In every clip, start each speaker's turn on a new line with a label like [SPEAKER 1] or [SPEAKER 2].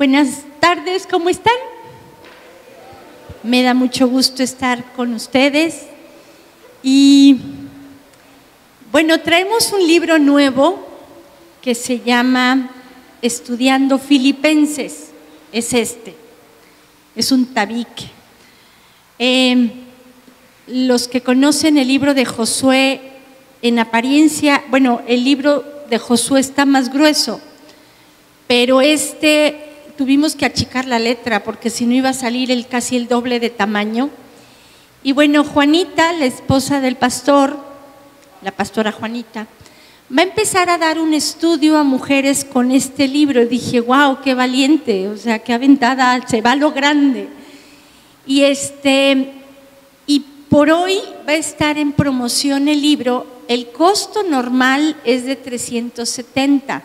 [SPEAKER 1] Buenas tardes, ¿cómo están? Me da mucho gusto estar con ustedes. Y bueno, traemos un libro nuevo que se llama Estudiando Filipenses. Es es un tabique. Los que conocen el libro de Josué, en apariencia, bueno, el libro de Josué está más grueso, pero tuvimos que achicar la letra porque si no iba a salir casi el doble de tamaño. Y bueno, Juanita, la esposa del pastor, la pastora Juanita, va a empezar a dar un estudio a mujeres con este libro. Y dije, wow, qué valiente, o sea, qué aventada, se va a lo grande. Y por hoy va a estar en promoción el libro. El costo normal es de 370.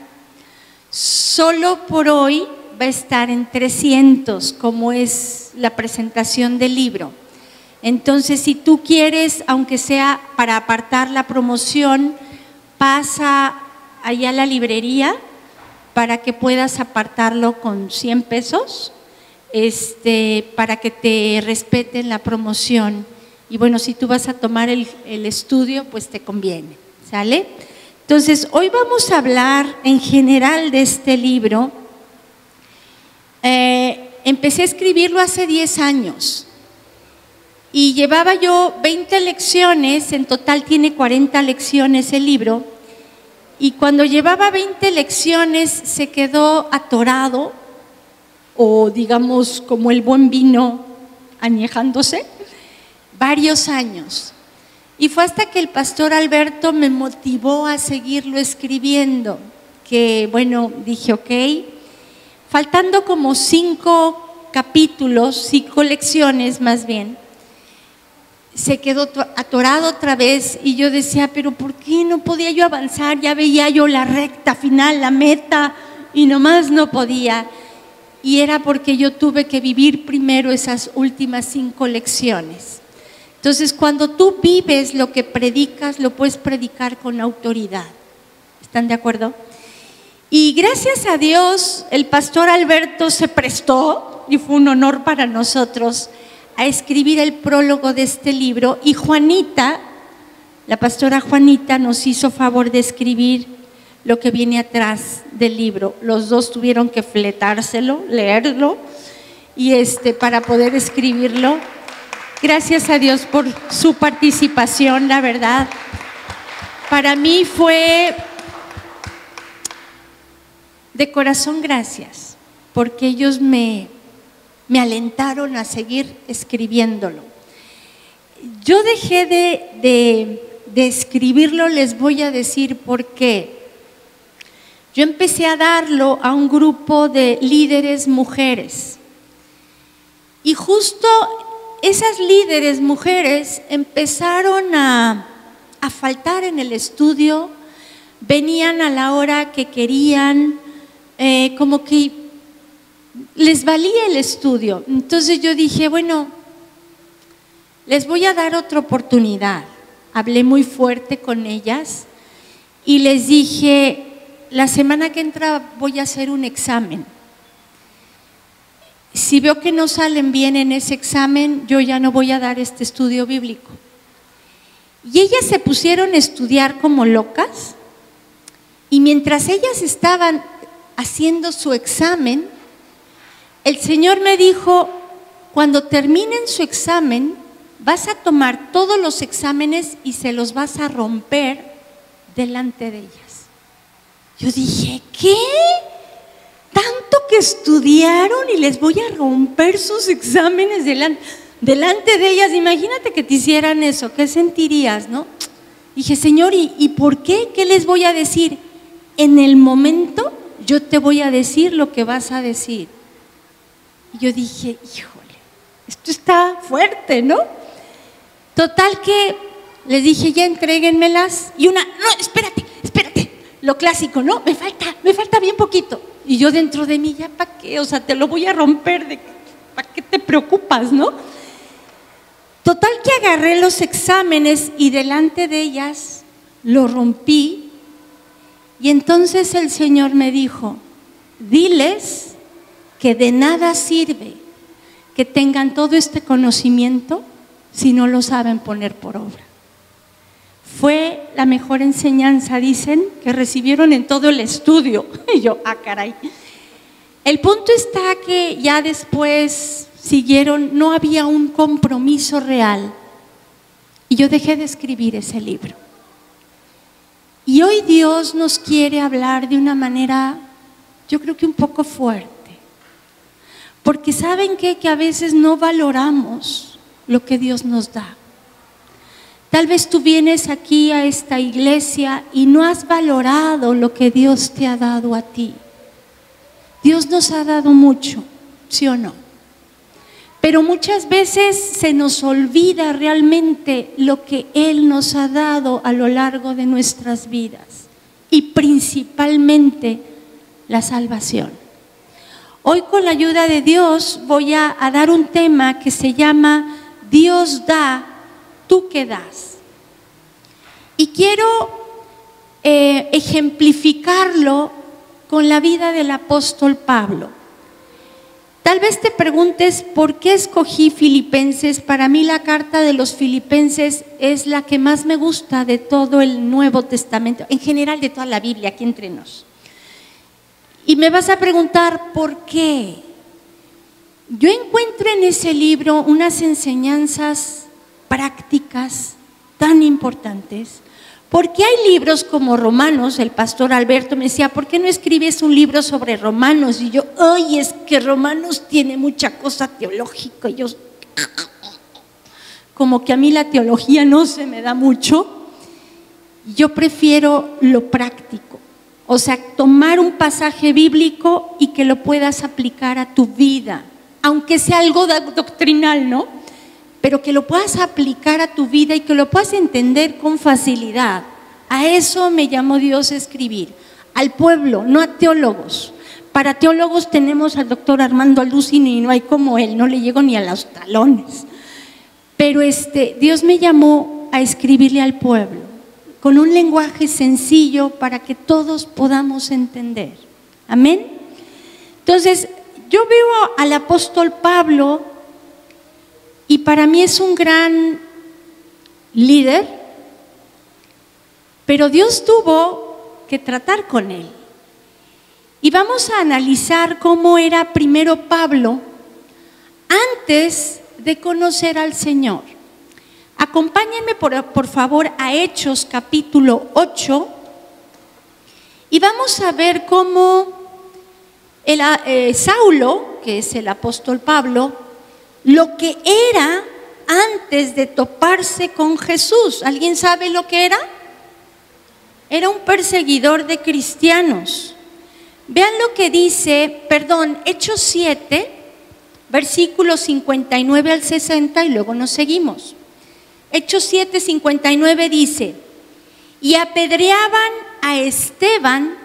[SPEAKER 1] Solo por hoy va a estar en 300, como es la presentación del libro. Entonces, si tú quieres, aunque sea para apartar la promoción, pasa allá a la librería para que puedas apartarlo con 100 pesos, para que te respeten la promoción. Y bueno, si tú vas a tomar el estudio, pues te conviene, ¿sale? Entonces, hoy vamos a hablar en general de este libro. Empecé a escribirlo hace 10 años y llevaba yo 20 lecciones, en total tiene 40 lecciones el libro, y cuando llevaba 20 lecciones se quedó atorado, o digamos como el buen vino añejándose, varios años. Y fue hasta que el pastor Alberto me motivó a seguirlo escribiendo, que bueno, dije ok, faltando como 5 capítulos, 5 lecciones más bien, se quedó atorado otra vez y yo decía, pero ¿por qué no podía yo avanzar? Ya veía yo la recta final, la meta, y nomás no podía. Y era porque yo tuve que vivir primero esas últimas 5 lecciones. Entonces, cuando tú vives lo que predicas, lo puedes predicar con autoridad. ¿Están de acuerdo? Y gracias a Dios, el pastor Alberto se prestó, y fue un honor para nosotros, a escribir el prólogo de este libro. Y Juanita, la pastora Juanita, nos hizo favor de escribir lo que viene atrás del libro. Los dos tuvieron que fletárselo, leerlo, y para poder escribirlo. Gracias a Dios por su participación, la verdad. Para mí fue de corazón gracias, porque ellos me alentaron a seguir escribiéndolo. Yo dejé de escribirlo, les voy a decir por qué. Yo empecé a darlo a un grupo de líderes mujeres, y justo esas líderes mujeres empezaron a faltar en el estudio, venían a la hora que querían, como que les valía el estudio. Entonces yo dije, bueno, les voy a dar otra oportunidad. Hablé muy fuerte con ellas y les dije, la semana que entra voy a hacer un examen. Si veo que no salen bien en ese examen, yo ya no voy a dar este estudio bíblico. Y ellas se pusieron a estudiar como locas, y mientras ellas estaban haciendo su examen, el Señor me dijo, cuando terminen su examen, vas a tomar todos los exámenes y se los vas a romper delante de ellas. Yo dije, ¿qué? Tanto que estudiaron y les voy a romper sus exámenes delante de ellas. Imagínate que te hicieran eso, ¿qué sentirías, no? Dije, Señor, ¿y por qué? ¿Qué les voy a decir? En el momento yo te voy a decir lo que vas a decir. Y yo dije, híjole, esto está fuerte, ¿no? Total que les dije, ya entréguenmelas. Y una, no, espérate, lo clásico, ¿no? Me falta bien poquito. Y yo dentro de mí, ¿ya para qué? O sea, te lo voy a romper, ¿para qué te preocupas, no? Total que agarré los exámenes y delante de ellas lo rompí. Y entonces el Señor me dijo, diles que de nada sirve que tengan todo este conocimiento si no lo saben poner por obra. Fue la mejor enseñanza, dicen, que recibieron en todo el estudio. Y yo, caray. El punto está que ya después siguieron, no había un compromiso real. Y yo dejé de escribir ese libro. Y hoy Dios nos quiere hablar de una manera, yo creo que un poco fuerte. Porque ¿saben qué? Que a veces no valoramos lo que Dios nos da. Tal vez tú vienes aquí a esta iglesia y no has valorado lo que Dios te ha dado a ti. Dios nos ha dado mucho, ¿sí o no? Pero muchas veces se nos olvida realmente lo que Él nos ha dado a lo largo de nuestras vidas y principalmente la salvación. Hoy con la ayuda de Dios voy a dar un tema que se llama Dios da, ¿tú qué das? Y quiero ejemplificarlo con la vida del apóstol Pablo. Tal vez te preguntes por qué escogí Filipenses. Para mí la carta de los Filipenses es la que más me gusta de todo el Nuevo Testamento, en general de toda la Biblia, aquí entre nos. Y me vas a preguntar ¿por qué? Yo encuentro en ese libro unas enseñanzas prácticas tan importantes. Porque hay libros como Romanos, el pastor Alberto me decía, ¿por qué no escribes un libro sobre Romanos? Y yo, ay, es que Romanos tiene mucha cosa teológica. Y yo, como que a mí la teología no se me da mucho. Yo prefiero lo práctico. O sea, tomar un pasaje bíblico y que lo puedas aplicar a tu vida, aunque sea algo doctrinal, ¿no? Pero que lo puedas aplicar a tu vida y que lo puedas entender con facilidad. A eso me llamó Dios a escribir, al pueblo, no a teólogos. Para teólogos tenemos al doctor Armando Alucini y no hay como él, no le llego ni a los talones. Pero Dios me llamó a escribirle al pueblo, con un lenguaje sencillo para que todos podamos entender. Amén. Entonces, yo veo al apóstol Pablo y para mí es un gran líder, pero Dios tuvo que tratar con él. Y vamos a analizar cómo era primero Pablo antes de conocer al Señor. Acompáñenme por favor a Hechos capítulo 8 y vamos a ver cómo Saulo, que es el apóstol Pablo, lo que era antes de toparse con Jesús. ¿Alguien sabe lo que era? Era un perseguidor de cristianos. Vean lo que dice, Hechos 7, versículos 59 al 60 y luego nos seguimos. Hechos 7, 59 dice, y apedreaban a Esteban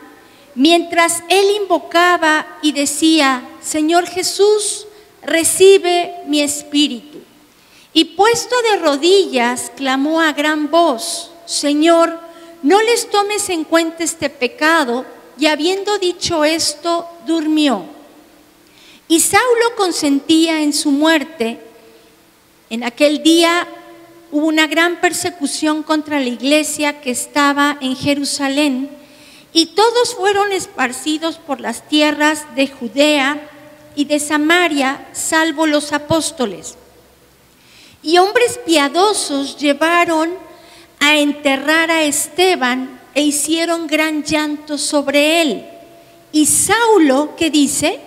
[SPEAKER 1] mientras él invocaba y decía, Señor Jesús, recibe mi espíritu. Y puesto de rodillas, clamó a gran voz, Señor, no les tomes en cuenta este pecado. Y habiendo dicho esto, durmió. Y Saulo consentía en su muerte. En aquel día hubo una gran persecución contra la iglesia que estaba en Jerusalén, y todos fueron esparcidos por las tierras de Judea y de Samaria, salvo los apóstoles. Y hombres piadosos llevaron a enterrar a Esteban e hicieron gran llanto sobre él. Y Saulo, ¿qué dice?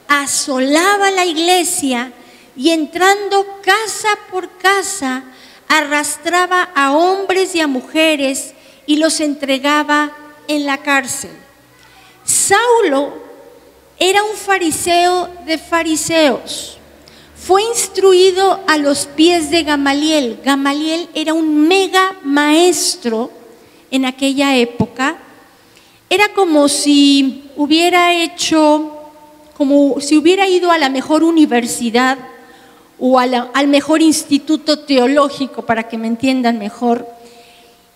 [SPEAKER 1] Asolaba la iglesia y entrando casa por casa, arrastraba a hombres y a mujeres y los entregaba en la cárcel. Saulo era un fariseo de fariseos. Fue instruido a los pies de Gamaliel. Gamaliel era un mega maestro en aquella época. Era como si hubiera ido a la mejor universidad o al mejor instituto teológico, para que me entiendan mejor.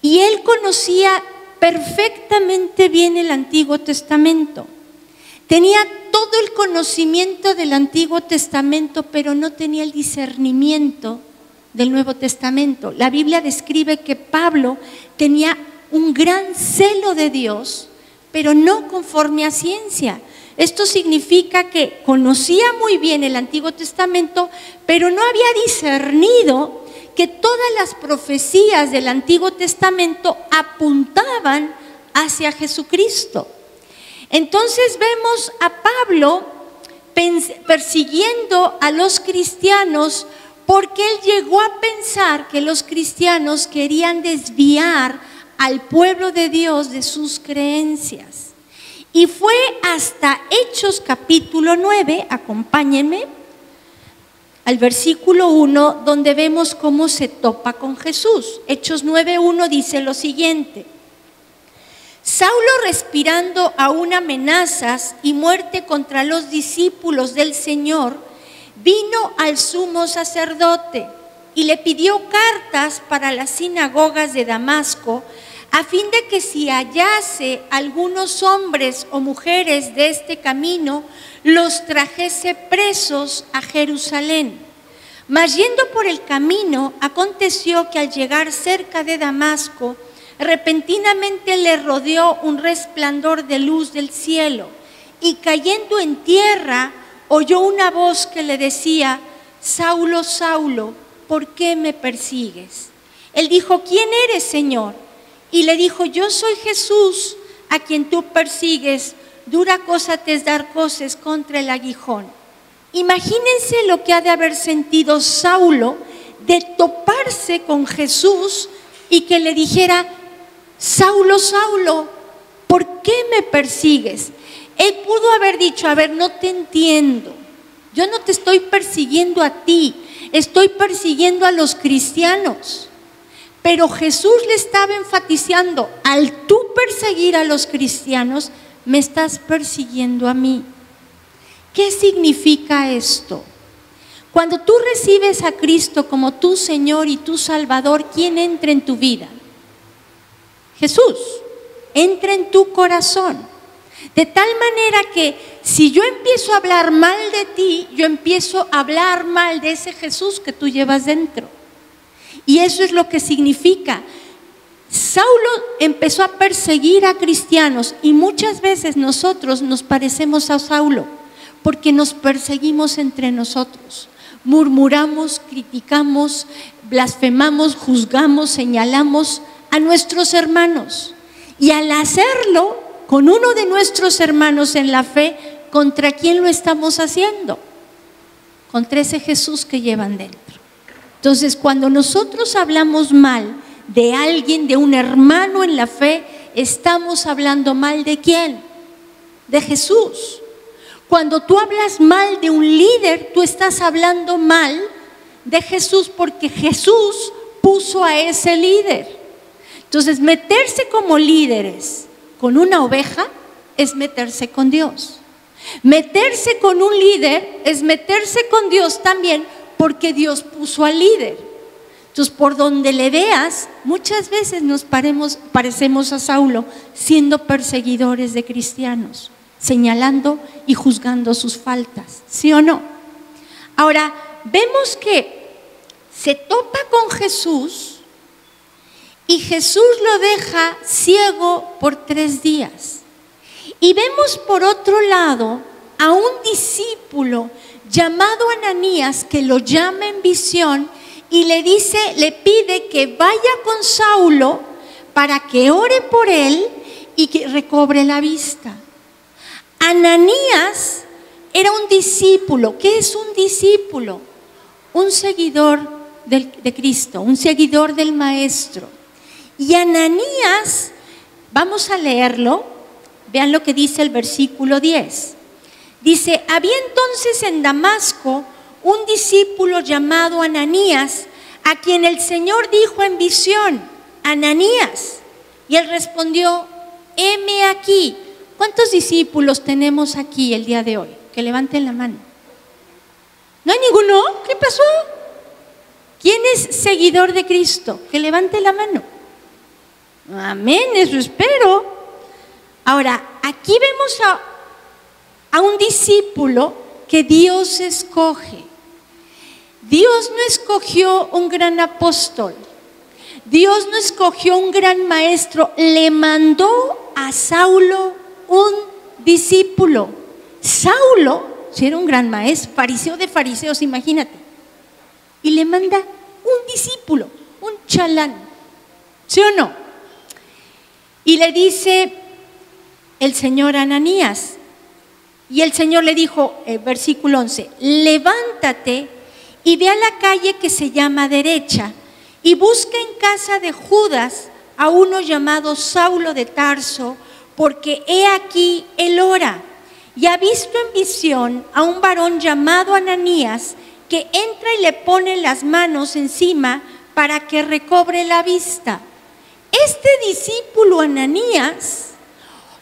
[SPEAKER 1] Y él conocía perfectamente bien el Antiguo Testamento. Tenía todo el conocimiento del Antiguo Testamento, pero no tenía el discernimiento del Nuevo Testamento. La Biblia describe que Pablo tenía un gran celo de Dios, pero no conforme a ciencia. Esto significa que conocía muy bien el Antiguo Testamento, pero no había discernido que todas las profecías del Antiguo Testamento apuntaban hacia Jesucristo. Entonces vemos a Pablo persiguiendo a los cristianos porque él llegó a pensar que los cristianos querían desviar al pueblo de Dios de sus creencias. Y fue hasta Hechos capítulo 9, acompáñenme, al versículo 1, donde vemos cómo se topa con Jesús. Hechos 9:1 dice lo siguiente: Saulo, respirando aún amenazas y muerte contra los discípulos del Señor, vino al sumo sacerdote y le pidió cartas para las sinagogas de Damasco, a fin de que si hallase algunos hombres o mujeres de este camino, los trajese presos a Jerusalén. Mas yendo por el camino, aconteció que al llegar cerca de Damasco, repentinamente le rodeó un resplandor de luz del cielo, y cayendo en tierra, oyó una voz que le decía: Saulo, Saulo, ¿por qué me persigues? Él dijo: ¿quién eres, Señor? Y le dijo: yo soy Jesús, a quien tú persigues. Dura cosa te es dar coces contra el aguijón. Imagínense lo que ha de haber sentido Saulo de toparse con Jesús y que le dijera: Saulo, Saulo, ¿por qué me persigues? Él pudo haber dicho: a ver, no te entiendo, yo no te estoy persiguiendo a ti, estoy persiguiendo a los cristianos. Pero Jesús le estaba enfatizando: al tú perseguir a los cristianos, me estás persiguiendo a mí. ¿Qué significa esto? Cuando tú recibes a Cristo como tu Señor y tu Salvador, ¿quién entra en tu vida? Jesús entra en tu corazón. De tal manera que si yo empiezo a hablar mal de ti, yo empiezo a hablar mal de ese Jesús que tú llevas dentro. Y eso es lo que significa. Saulo empezó a perseguir a cristianos y muchas veces nosotros nos parecemos a Saulo porque nos perseguimos entre nosotros. Murmuramos, criticamos, blasfemamos, juzgamos, señalamos a nuestros hermanos. Y al hacerlo con uno de nuestros hermanos en la fe, ¿contra quién lo estamos haciendo? Contra ese Jesús que llevan dentro. Entonces, cuando nosotros hablamos mal de alguien, de un hermano en la fe, estamos hablando mal ¿de quién? De Jesús. Cuando tú hablas mal de un líder, tú estás hablando mal de Jesús, porque Jesús puso a ese líder. Entonces, meterse como líderes con una oveja es meterse con Dios. Meterse con un líder es meterse con Dios también, porque Dios puso al líder. Entonces, por donde le veas, muchas veces nos parecemos a Saulo, siendo perseguidores de cristianos, señalando y juzgando sus faltas, ¿sí o no? Ahora, vemos que se topa con Jesús y Jesús lo deja ciego por 3 días. Y vemos por otro lado a un discípulo llamado Ananías que lo llama en visión y le dice, le pide que vaya con Saulo para que ore por él y que recobre la vista. Ananías era un discípulo. ¿Qué es un discípulo? Un seguidor de Cristo, un seguidor del Maestro. Y Ananías, vamos a leerlo, vean lo que dice el versículo 10. Dice: había entonces en Damasco un discípulo llamado Ananías, a quien el Señor dijo en visión: Ananías. Y él respondió: heme aquí. ¿Cuántos discípulos tenemos aquí el día de hoy? Que levanten la mano. ¿No hay ninguno? ¿Qué pasó? ¿Quién es seguidor de Cristo? Que levante la mano. Amén, eso espero. Ahora, aquí vemos a un discípulo que Dios escoge. Dios no escogió un gran apóstol, Dios no escogió un gran maestro, le mandó a Saulo un discípulo. Saulo, si era un gran maestro, fariseo de fariseos, imagínate, y le manda un discípulo, un chalán, ¿sí o no? Y le dice el Señor a Ananías, y el Señor le dijo, versículo 11, levántate y ve a la calle que se llama Derecha y busca en casa de Judas a uno llamado Saulo de Tarso, porque he aquí él ora y ha visto en visión a un varón llamado Ananías que entra y le pone las manos encima para que recobre la vista. Este discípulo Ananías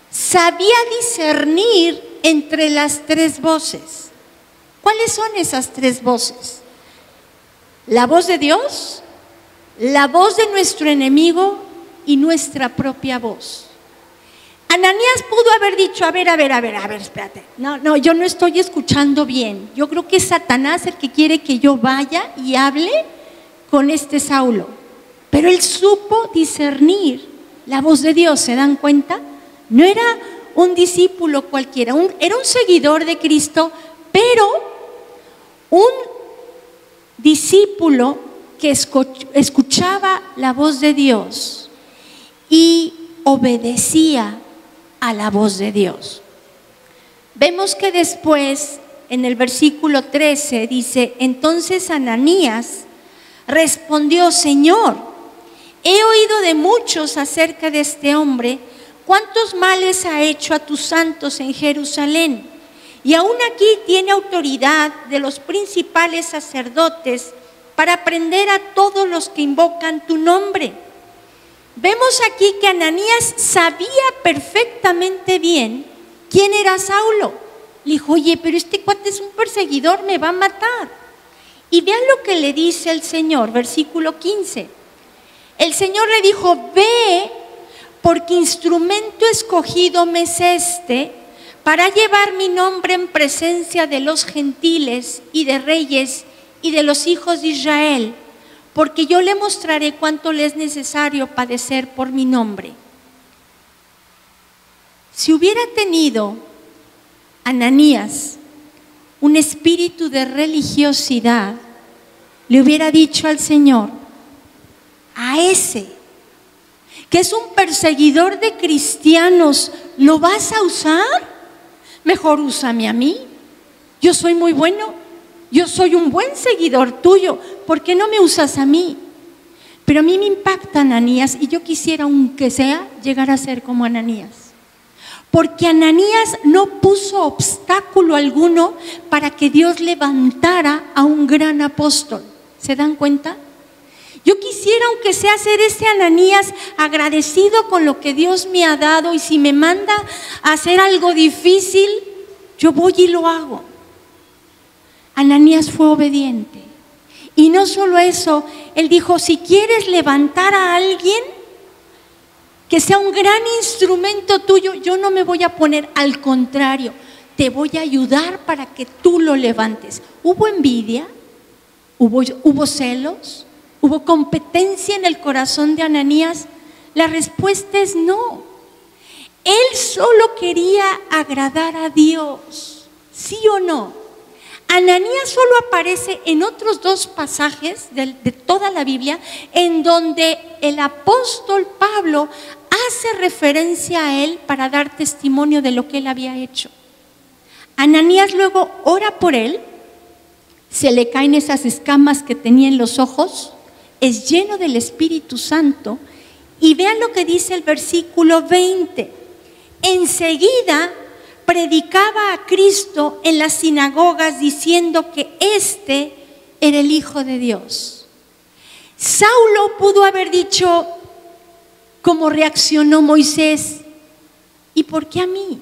[SPEAKER 1] sabía discernir entre las tres voces. ¿Cuáles son esas tres voces? La voz de Dios, la voz de nuestro enemigo y nuestra propia voz. Ananías pudo haber dicho, a ver, espérate. No, yo no estoy escuchando bien. Yo creo que es Satanás el que quiere que yo vaya y hable con este Saulo. Pero él supo discernir la voz de Dios, ¿se dan cuenta? No era un discípulo cualquiera, era un seguidor de Cristo, pero un discípulo que escuchaba la voz de Dios y obedecía a la voz de Dios. Vemos que después, en el versículo 13, dice, entonces Ananías respondió, Señor, he oído de muchos acerca de este hombre, cuántos males ha hecho a tus santos en Jerusalén, y aún aquí tiene autoridad de los principales sacerdotes para prender a todos los que invocan tu nombre. Vemos aquí que Ananías sabía perfectamente bien quién era Saulo. Le dijo, oye, pero este cuate es un perseguidor, me va a matar. Y vean lo que le dice el Señor, versículo 15. El Señor le dijo, ve, porque instrumento escogido me es este, para llevar mi nombre en presencia de los gentiles y de reyes y de los hijos de Israel, porque yo le mostraré cuánto le es necesario padecer por mi nombre. Si hubiera tenido Ananías un espíritu de religiosidad, le hubiera dicho al Señor, a ese que es un perseguidor de cristianos, ¿lo vas a usar? Mejor úsame a mí, yo soy muy bueno, yo soy un buen seguidor tuyo, ¿por qué no me usas a mí? Pero a mí me impacta Ananías y yo quisiera, aunque sea, llegar a ser como Ananías. Porque Ananías no puso obstáculo alguno para que Dios levantara a un gran apóstol. ¿Se dan cuenta? Yo quisiera, aunque sea, ser ese Ananías agradecido con lo que Dios me ha dado, y si me manda a hacer algo difícil, yo voy y lo hago. Ananías fue obediente. Y no solo eso, él dijo, si quieres levantar a alguien que sea un gran instrumento tuyo, yo no me voy a poner, al contrario, te voy a ayudar para que tú lo levantes. ¿Hubo envidia? ¿Hubo celos? ¿Hubo competencia en el corazón de Ananías? La respuesta es no. Él solo quería agradar a Dios, ¿sí o no? Ananías solo aparece en otros dos pasajes de toda la Biblia en donde el apóstol Pablo hace referencia a él para dar testimonio de lo que él había hecho. Ananías luego ora por él, se le caen esas escamas que tenía en los ojos, es lleno del Espíritu Santo, y vean lo que dice el versículo 20. Enseguida predicaba a Cristo en las sinagogas diciendo que éste era el Hijo de Dios. Saulo pudo haber dicho, como reaccionó Moisés, ¿y por qué a mí?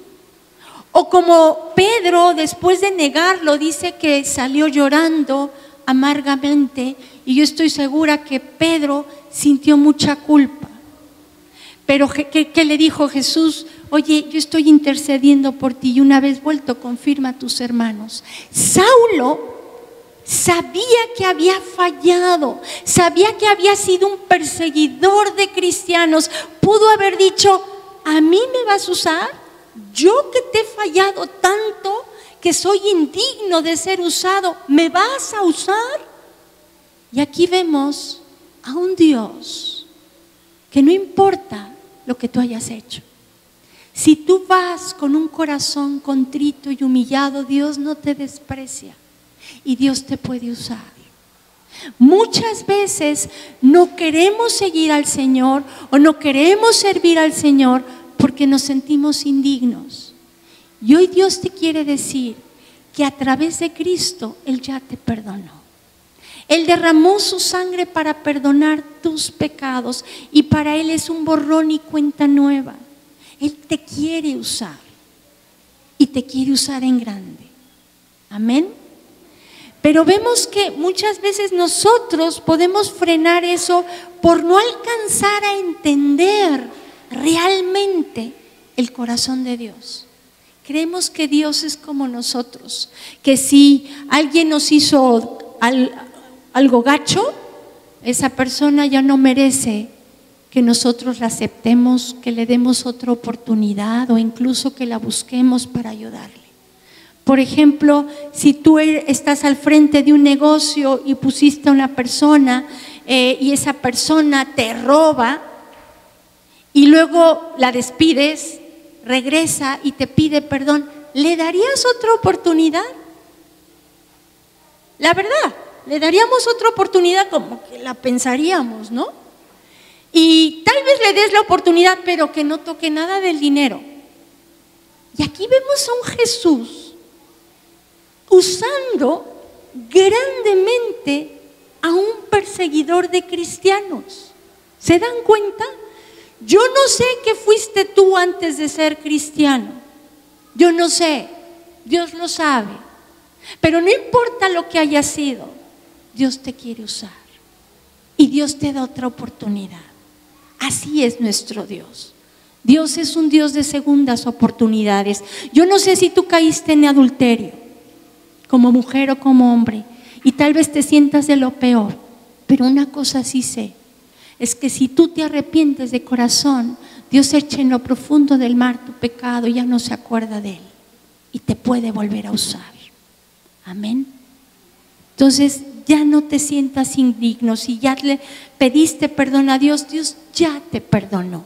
[SPEAKER 1] O como Pedro, después de negarlo, dice que salió llorando amargamente, y yo estoy segura que Pedro sintió mucha culpa. Pero ¿qué le dijo Jesús? oye, yo estoy intercediendo por ti y una vez vuelto confirma a tus hermanos. Saulo sabía que había fallado, sabía que había sido un perseguidor de cristianos. Pudo haber dicho, ¿a mí me vas a usar? Yo que te he fallado tanto, que soy indigno de ser usado, ¿me vas a usar? Y aquí vemos a un Dios que no importa lo que tú hayas hecho. Si tú vas con un corazón contrito y humillado, Dios no te desprecia y Dios te puede usar. Muchas veces no queremos seguir al Señor o no queremos servir al Señor porque nos sentimos indignos. Y hoy Dios te quiere decir que a través de Cristo Él ya te perdonó. Él derramó su sangre para perdonar tus pecados y para Él es un borrón y cuenta nueva. Él te quiere usar y te quiere usar en grande. Amén. Pero vemos que muchas veces nosotros podemos frenar eso por no alcanzar a entender realmente el corazón de Dios. Creemos que Dios es como nosotros, que si alguien nos hizo algo gacho, esa persona ya no merece que nosotros la aceptemos, que le demos otra oportunidad o incluso que la busquemos para ayudarle. Por ejemplo, si tú estás al frente de un negocio y pusiste a una persona y esa persona te roba y luego la despides, regresa y te pide perdón, ¿le darías otra oportunidad? La verdad, le daríamos otra oportunidad, como que la pensaríamos, ¿no? Y tal vez le des la oportunidad, pero que no toque nada del dinero. Y aquí vemos a un Jesús usando grandemente a un perseguidor de cristianos. ¿Se dan cuenta? Yo no sé qué fuiste tú antes de ser cristiano. Yo no sé, Dios lo sabe. Pero no importa lo que haya sido, Dios te quiere usar y Dios te da otra oportunidad. Así es nuestro Dios. Dios es un Dios de segundas oportunidades. Yo no sé si tú caíste en adulterio, como mujer o como hombre, y tal vez te sientas de lo peor, pero una cosa sí sé, es que si tú te arrepientes de corazón, Dios echa en lo profundo del mar tu pecado y ya no se acuerda de él y te puede volver a usar. Amén. Entonces ya no te sientas indigno. Si ya le pediste perdón a Dios, Dios ya te perdonó.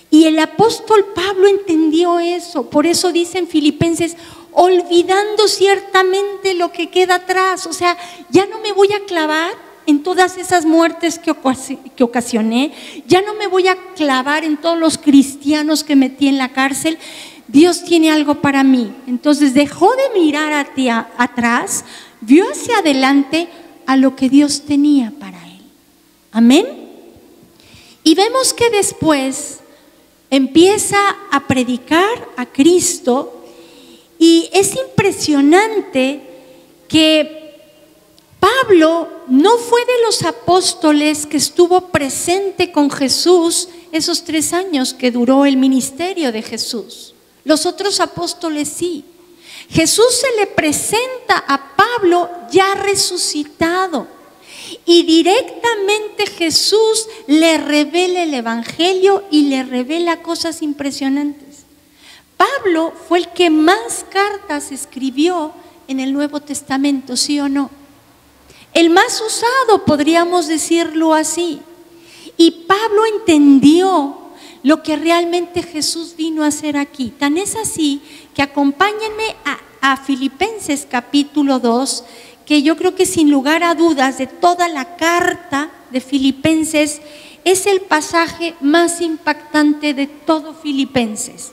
[SPEAKER 1] Y el apóstol Pablo entendió eso. Por eso dice en Filipenses, olvidando ciertamente lo que queda atrás. O sea, ya no me voy a clavar en todas esas muertes que ocasioné. Ya no me voy a clavar en todos los cristianos que metí en la cárcel. Dios tiene algo para mí. Entonces dejó de mirar atrás, vio hacia adelante a lo que Dios tenía para él. Amén. Y vemos que después empieza a predicar a Cristo y es impresionante que Pablo no fue de los apóstoles que estuvo presente con Jesús esos 3 años que duró el ministerio de Jesús. Los otros apóstoles sí. Jesús se le presenta a Pablo ya resucitado y directamente Jesús le revela el evangelio y le revela cosas impresionantes. Pablo fue el que más cartas escribió en el Nuevo Testamento, ¿sí o no? El más usado, podríamos decirlo así. Y Pablo entendió lo que realmente Jesús vino a hacer aquí. Tan es así que acompáñenme a Filipenses capítulo 2, que yo creo que sin lugar a dudas de toda la carta de Filipenses es el pasaje más impactante de todo Filipenses.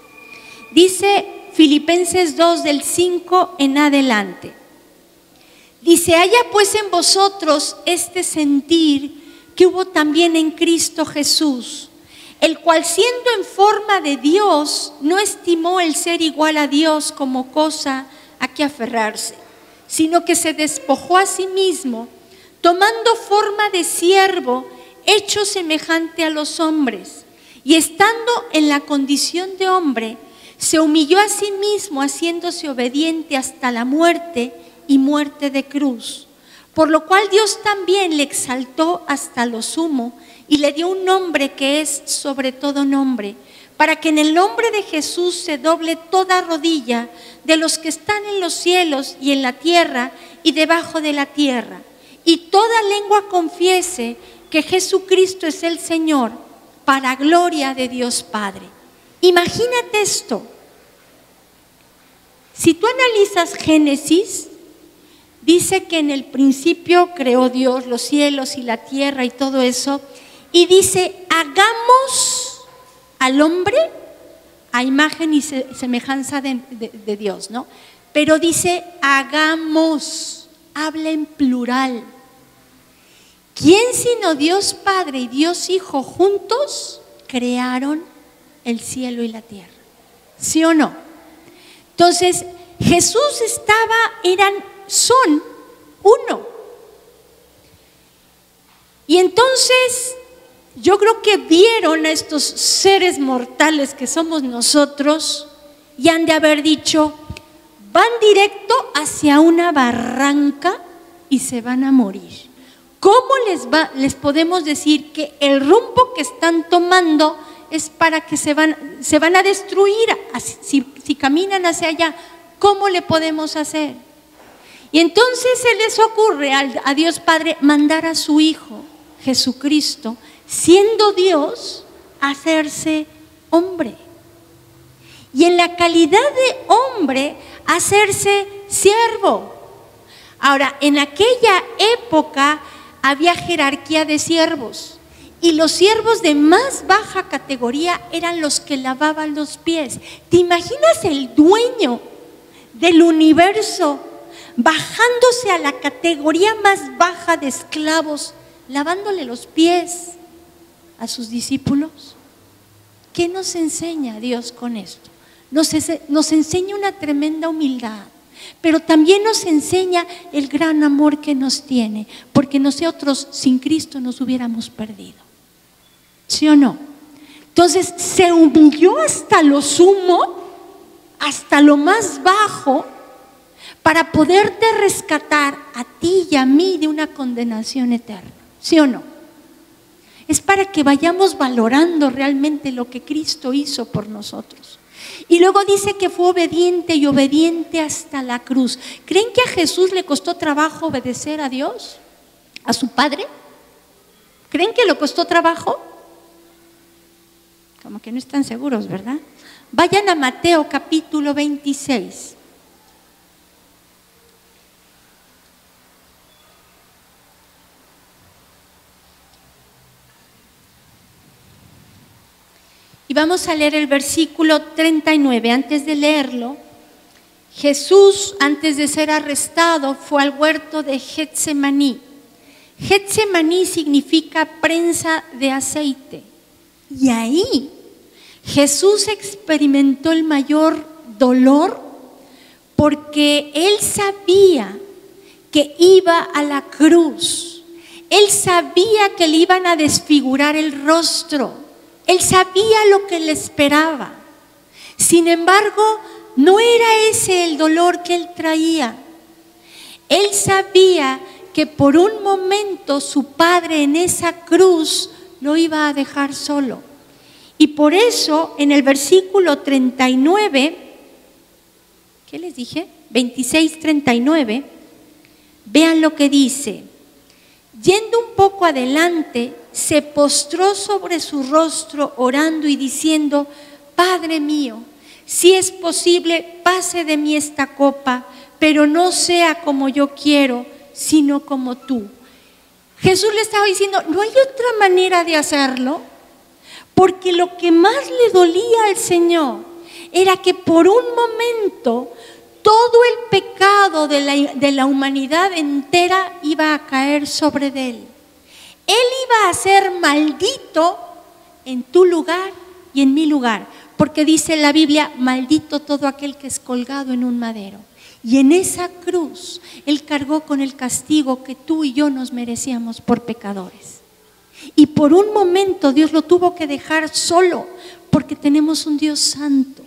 [SPEAKER 1] Dice Filipenses 2 del 5 en adelante. Dice, haya pues en vosotros este sentir que hubo también en Cristo Jesús, el cual siendo en forma de Dios, no estimó el ser igual a Dios como cosa a que aferrarse, sino que se despojó a sí mismo, tomando forma de siervo, hecho semejante a los hombres, y estando en la condición de hombre, se humilló a sí mismo haciéndose obediente hasta la muerte y muerte de cruz, por lo cual Dios también le exaltó hasta lo sumo y le dio un nombre que es sobre todo nombre, para que en el nombre de Jesús se doble toda rodilla de los que están en los cielos y en la tierra y debajo de la tierra, y toda lengua confiese que Jesucristo es el Señor, para gloria de Dios Padre. Imagínate esto. Si tú analizas Génesis, dice que en el principio creó Dios los cielos y la tierra y todo eso, y dice, hagamos al hombre a imagen y semejanza de Dios, ¿no? Pero dice, hagamos, habla en plural. ¿Quién sino Dios Padre y Dios Hijo juntos crearon el cielo y la tierra? ¿Sí o no? Entonces, Jesús son uno. Y entonces, yo creo que vieron a estos seres mortales que somos nosotros y han de haber dicho, van directo hacia una barranca y se van a morir. ¿Cómo les podemos decir que el rumbo que están tomando es para que se van a destruir? Si caminan hacia allá, ¿cómo le podemos hacer? Y entonces se les ocurre a Dios Padre mandar a su Hijo, Jesucristo, siendo Dios, hacerse hombre. Y en la calidad de hombre, hacerse siervo. Ahora, en aquella época había jerarquía de siervos. Y los siervos de más baja categoría eran los que lavaban los pies. ¿Te imaginas el dueño del universo bajándose a la categoría más baja de esclavos, lavándole los pies a sus discípulos? ¿Qué nos enseña Dios con esto? Nos enseña una tremenda humildad, pero también nos enseña el gran amor que nos tiene, porque nosotros sin Cristo nos hubiéramos perdido. ¿Sí o no? Entonces se humilló hasta lo sumo, hasta lo más bajo, para poderte rescatar a ti y a mí de una condenación eterna. ¿Sí o no? Es para que vayamos valorando realmente lo que Cristo hizo por nosotros. Y luego dice que fue obediente y obediente hasta la cruz. ¿Creen que a Jesús le costó trabajo obedecer a Dios? ¿A su Padre? ¿Creen que le costó trabajo? Como que no están seguros, ¿verdad? Vayan a Mateo capítulo 26. Y vamos a leer el versículo 39. Antes de leerlo, Jesús, antes de ser arrestado, fue al huerto de Getsemaní. Getsemaní significa prensa de aceite. Y ahí Jesús experimentó el mayor dolor porque Él sabía que iba a la cruz. Él sabía que le iban a desfigurar el rostro. Él sabía lo que le esperaba. Sin embargo, no era ese el dolor que él traía. Él sabía que por un momento su Padre en esa cruz lo iba a dejar solo. Y por eso en el versículo 39, ¿qué les dije? 26:39, vean lo que dice. Yendo un poco adelante, se postró sobre su rostro orando y diciendo, Padre mío, si es posible, pase de mí esta copa, pero no sea como yo quiero, sino como tú. Jesús le estaba diciendo, no hay otra manera de hacerlo, porque lo que más le dolía al Señor era que por un momento todo el pecado de la humanidad entera iba a caer sobre él. Él iba a ser maldito en tu lugar y en mi lugar, porque dice la Biblia, maldito todo aquel que es colgado en un madero. Y en esa cruz, Él cargó con el castigo que tú y yo nos merecíamos por pecadores. Y por un momento Dios lo tuvo que dejar solo, porque tenemos un Dios santo.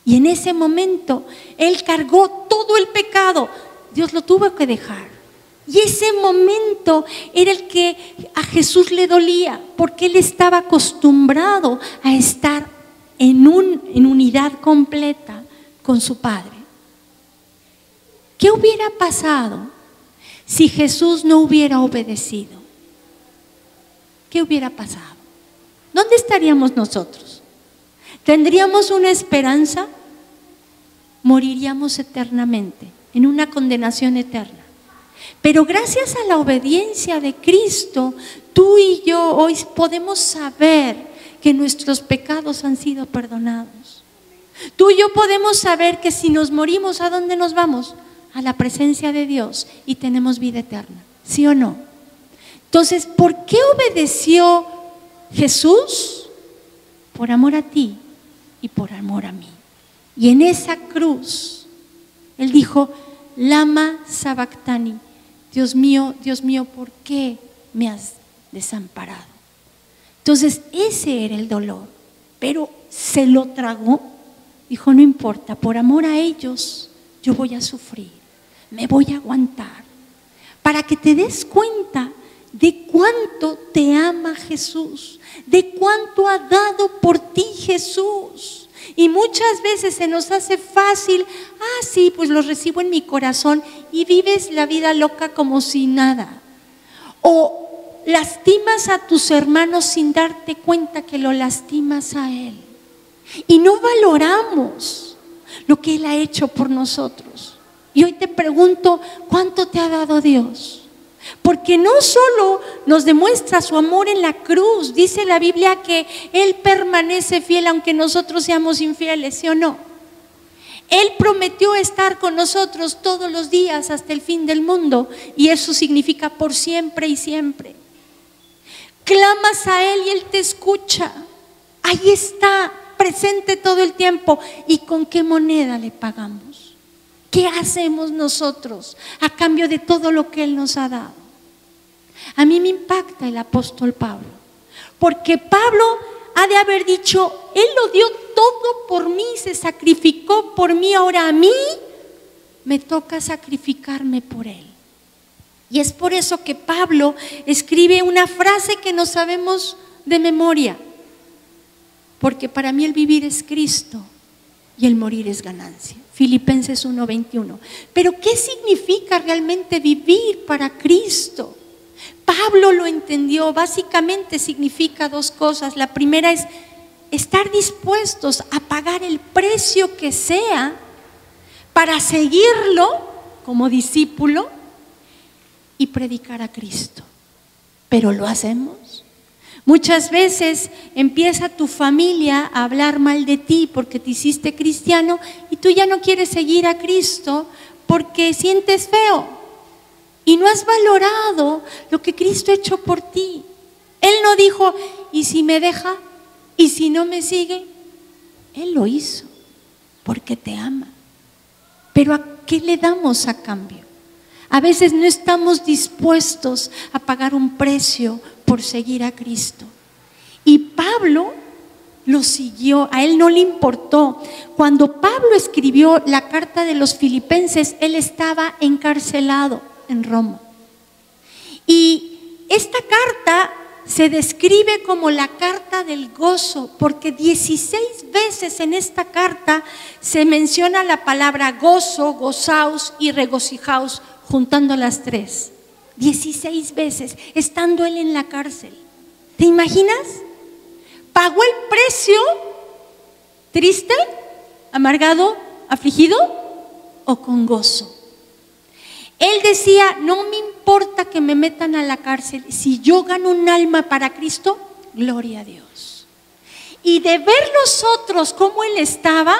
[SPEAKER 1] Y en ese momento Él cargó todo el pecado. Dios lo tuvo que dejar. Y ese momento era el que a Jesús le dolía, porque Él estaba acostumbrado a estar en unidad completa con su Padre. ¿Qué hubiera pasado si Jesús no hubiera obedecido? ¿Qué hubiera pasado? ¿Dónde estaríamos nosotros? ¿Tendríamos una esperanza? Moriríamos eternamente, en una condenación eterna. Pero gracias a la obediencia de Cristo, tú y yo hoy podemos saber que nuestros pecados han sido perdonados. Tú y yo podemos saber que si nos morimos, ¿a dónde nos vamos? A la presencia de Dios y tenemos vida eterna. ¿Sí o no? Entonces, ¿por qué obedeció Jesús? Por amor a ti y por amor a mí. Y en esa cruz, Él dijo, Lama Sabactani, Dios mío, ¿por qué me has desamparado? Entonces, ese era el dolor, pero se lo tragó. Dijo, no importa, por amor a ellos, yo voy a sufrir, me voy a aguantar, para que te des cuenta de cuánto te ama Jesús, de cuánto ha dado por ti Jesús. Y muchas veces se nos hace fácil, sí, pues lo recibo en mi corazón, y vives la vida loca como si nada. O lastimas a tus hermanos sin darte cuenta que lo lastimas a Él. Y no valoramos lo que Él ha hecho por nosotros. Y hoy te pregunto, ¿cuánto te ha dado Dios? Porque no solo nos demuestra su amor en la cruz, dice la Biblia que Él permanece fiel aunque nosotros seamos infieles, ¿sí o no? Él prometió estar con nosotros todos los días hasta el fin del mundo, y eso significa por siempre y siempre. Clamas a Él y Él te escucha. Ahí está, presente todo el tiempo. ¿Y con qué moneda le pagamos? ¿Qué hacemos nosotros a cambio de todo lo que Él nos ha dado? A mí me impacta el apóstol Pablo, porque Pablo ha de haber dicho, Él lo dio todo por mí, se sacrificó por mí, ahora a mí me toca sacrificarme por Él. Y es por eso que Pablo escribe una frase que no sabemos de memoria, porque para mí el vivir es Cristo y el morir es ganancia. Filipenses 1:21. Pero ¿qué significa realmente vivir para Cristo? Pablo lo entendió, básicamente significa dos cosas. La primera es estar dispuestos a pagar el precio que sea para seguirlo como discípulo y predicar a Cristo. ¿Pero lo hacemos? Muchas veces empieza tu familia a hablar mal de ti porque te hiciste cristiano y tú ya no quieres seguir a Cristo porque sientes feo. Y no has valorado lo que Cristo ha hecho por ti. Él no dijo, ¿y si me deja? ¿Y si no me sigue? Él lo hizo porque te ama. Pero ¿a qué le damos a cambio? A veces no estamos dispuestos a pagar un precio por seguir a Cristo. Y Pablo lo siguió, a él no le importó. Cuando Pablo escribió la carta de los Filipenses, él estaba encarcelado en Roma. Y esta carta se describe como la carta del gozo, porque 16 veces en esta carta se menciona la palabra gozo, gozaos y regocijaos, juntando las tres. 16 veces, estando él en la cárcel. ¿Te imaginas? ¿Pagó el precio triste, amargado, afligido o con gozo? Él decía, no me importa que me metan a la cárcel, si yo gano un alma para Cristo, gloria a Dios. Y de ver los otros cómo él estaba,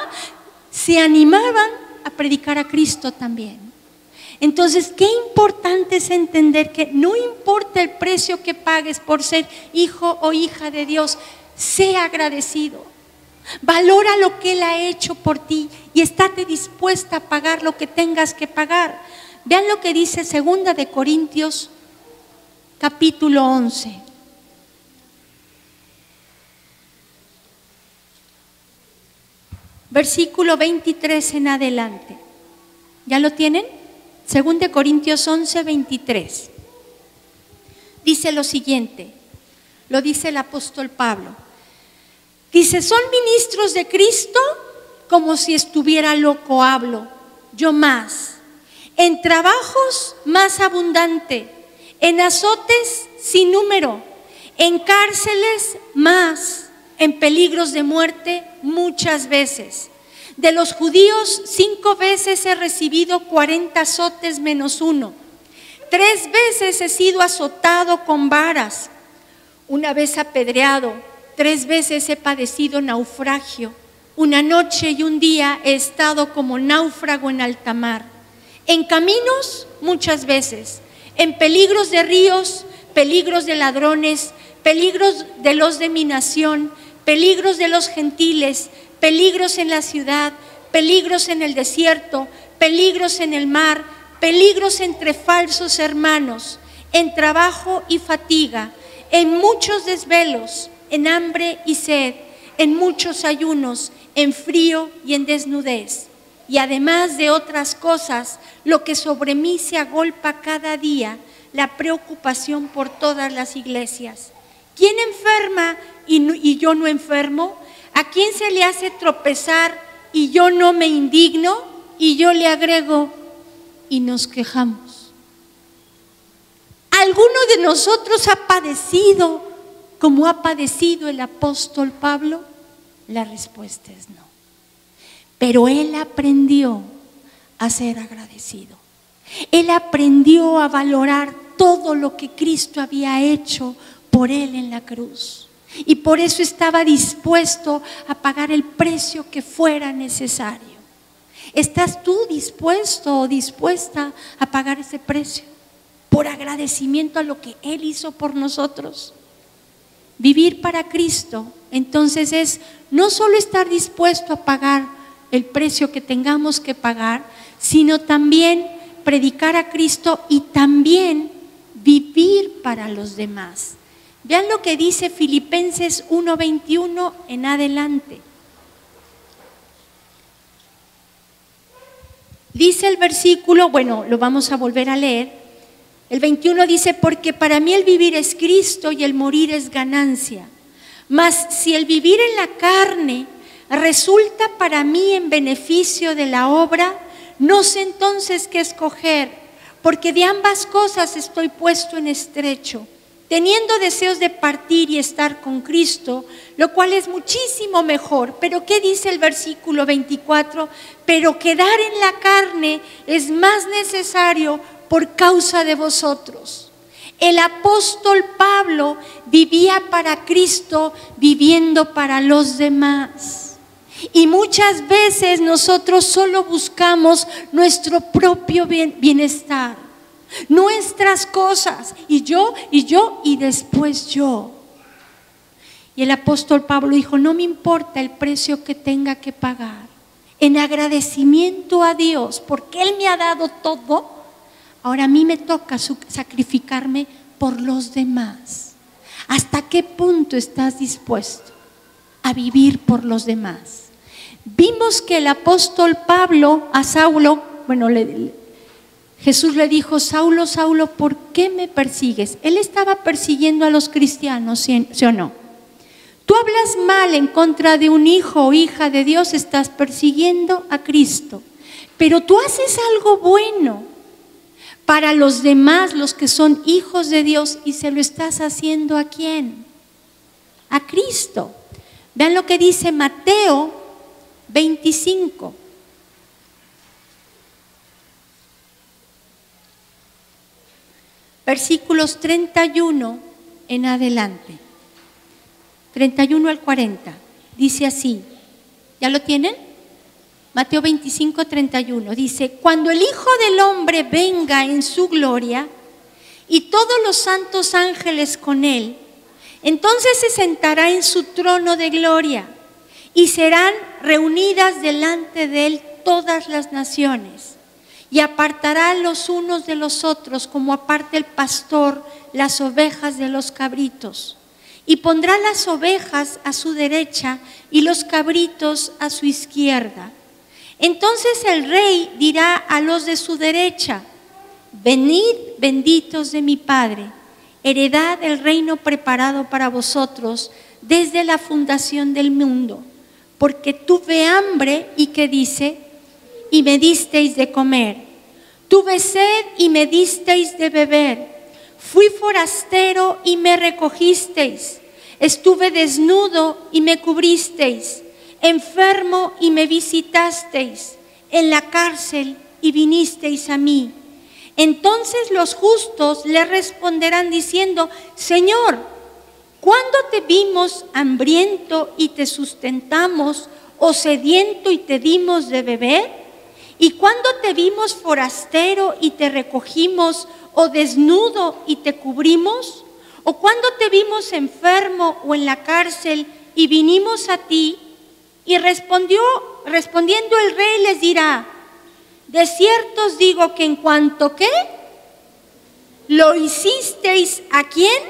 [SPEAKER 1] se animaban a predicar a Cristo también. Entonces, qué importante es entender que no importa el precio que pagues por ser hijo o hija de Dios, sea agradecido. Valora lo que Él ha hecho por ti y estate dispuesta a pagar lo que tengas que pagar. Vean lo que dice 2 de Corintios, capítulo 11. versículo 23 en adelante. ¿Ya lo tienen? 2 Corintios 11, 23. Dice lo siguiente, lo dice el apóstol Pablo. Dice, son ministros de Cristo, como si estuviera loco hablo, yo más. En trabajos más abundante, en azotes sin número, en cárceles más, en peligros de muerte muchas veces. De los judíos 5 veces he recibido 40 azotes menos 1. 3 veces he sido azotado con varas, 1 vez apedreado, 3 veces he padecido naufragio. 1 noche y 1 día he estado como náufrago en alta mar. En caminos muchas veces, en peligros de ríos, peligros de ladrones, peligros de los de mi nación, peligros de los gentiles, peligros en la ciudad, peligros en el desierto, peligros en el mar, peligros entre falsos hermanos, en trabajo y fatiga, en muchos desvelos, en hambre y sed, en muchos ayunos, en frío y en desnudez. Y además de otras cosas, lo que sobre mí se agolpa cada día, la preocupación por todas las iglesias. ¿Quién enferma y yo no enfermo? ¿A quién se le hace tropezar y yo no me indigno? Y yo le agrego, y nos quejamos. ¿Alguno de nosotros ha padecido como ha padecido el apóstol Pablo? La respuesta es no. Pero él aprendió a ser agradecido. Él aprendió a valorar todo lo que Cristo había hecho por él en la cruz. Y por eso estaba dispuesto a pagar el precio que fuera necesario. ¿Estás tú dispuesto o dispuesta a pagar ese precio por agradecimiento a lo que Él hizo por nosotros? Vivir para Cristo, entonces, es no solo estar dispuesto a pagar el precio que tengamos que pagar, sino también predicar a Cristo y también vivir para los demás. Vean lo que dice Filipenses 1:21 en adelante. Dice el versículo, bueno, lo vamos a volver a leer. El 21 dice, porque para mí el vivir es Cristo y el morir es ganancia. Mas si el vivir en la carne resulta para mí en beneficio de la obra, no sé entonces qué escoger, porque de ambas cosas estoy puesto en estrecho, teniendo deseos de partir y estar con Cristo, lo cual es muchísimo mejor. Pero ¿qué dice el versículo 24? Pero quedar en la carne es más necesario por causa de vosotros. El apóstol Pablo vivía para Cristo, viviendo para los demás. Y muchas veces nosotros solo buscamos nuestro propio bienestar, nuestras cosas, y yo, y después yo. Y el apóstol Pablo dijo, no me importa el precio que tenga que pagar, en agradecimiento a Dios, porque Él me ha dado todo. Ahora a mí me toca sacrificarme por los demás. ¿Hasta qué punto estás dispuesto a vivir por los demás? Vimos que el apóstol Pablo a Saulo, Jesús le dijo, Saulo, Saulo, ¿por qué me persigues? Él estaba persiguiendo a los cristianos, ¿sí o no? Tú hablas mal en contra de un hijo o hija de Dios, estás persiguiendo a Cristo. Pero tú haces algo bueno para los demás, los que son hijos de Dios, y se lo estás haciendo ¿a quién? A Cristo. Vean lo que dice Mateo 25. Versículos 31 en adelante. 31 al 40. Dice así. ¿Ya lo tienen? Mateo 25, 31. Dice, cuando el Hijo del Hombre venga en su gloria y todos los santos ángeles con él, entonces se sentará en su trono de gloria y serán reunidas delante de él todas las naciones, y apartará los unos de los otros como aparta el pastor las ovejas de los cabritos, y pondrá las ovejas a su derecha y los cabritos a su izquierda. Entonces el rey dirá a los de su derecha: venid, benditos de mi Padre, heredad el reino preparado para vosotros desde la fundación del mundo, porque tuve hambre y ¿qué dice? Y me disteis de comer, tuve sed y me disteis de beber, fui forastero y me recogisteis, estuve desnudo y me cubristeis, enfermo y me visitasteis, en la cárcel y vinisteis a mí. Entonces los justos le responderán diciendo: Señor, ¿cuándo te vimos hambriento y te sustentamos, o sediento y te dimos de beber? ¿Y cuándo te vimos forastero y te recogimos, o desnudo y te cubrimos? ¿O cuándo te vimos enfermo o en la cárcel y vinimos a ti? Y respondiendo el rey les dirá: de cierto os digo que en cuanto ¿qué? ¿Lo hicisteis a quién?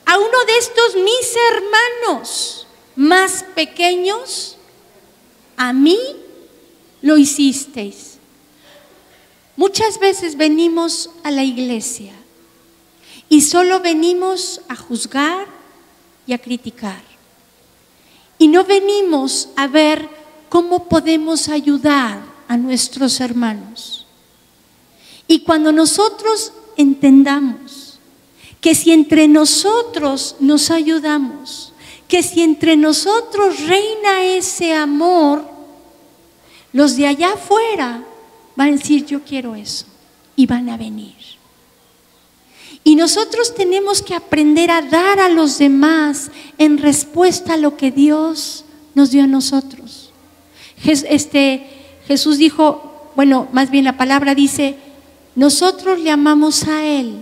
[SPEAKER 1] A uno de estos mis hermanos más pequeños, a mí lo hicisteis. Muchas veces venimos a la iglesia y solo venimos a juzgar y a criticar. Y no venimos a ver cómo podemos ayudar a nuestros hermanos. Y cuando nosotros entendamos que si entre nosotros nos ayudamos, que si entre nosotros reina ese amor, los de allá afuera van a decir: yo quiero eso, y van a venir. Y nosotros tenemos que aprender a dar a los demás en respuesta a lo que Dios nos dio a nosotros. Jesús dijo, bueno, más bien la palabra dice: nosotros le amamos a Él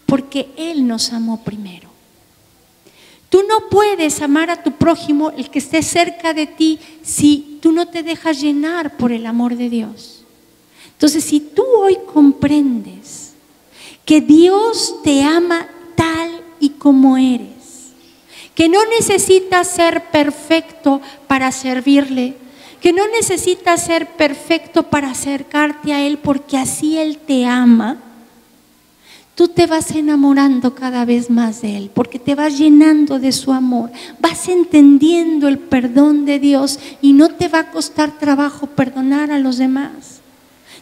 [SPEAKER 1] porque Él nos amó primero. Tú no puedes amar a tu prójimo, el que esté cerca de ti, si tú no te dejas llenar por el amor de Dios. Entonces, si tú hoy comprendes que Dios te ama tal y como eres, que no necesitas ser perfecto para servirle, que no necesitas ser perfecto para acercarte a Él, porque así Él te ama, tú te vas enamorando cada vez más de Él, porque te vas llenando de su amor, vas entendiendo el perdón de Dios y no te va a costar trabajo perdonar a los demás.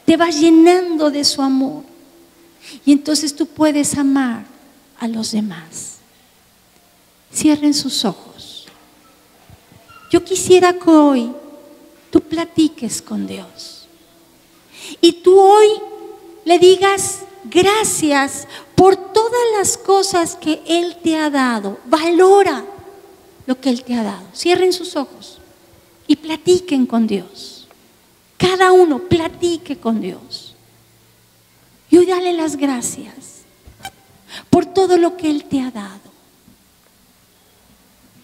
[SPEAKER 1] Te vas llenando de su amor y entonces tú puedes amar a los demás. Cierren sus ojos. Yo quisiera que hoy tú platiques con Dios y tú hoy le digas gracias por todas las cosas que Él te ha dado. Valora lo que Él te ha dado. Cierren sus ojos y platiquen con Dios. Cada uno platique con Dios y hoy dale las gracias por todo lo que Él te ha dado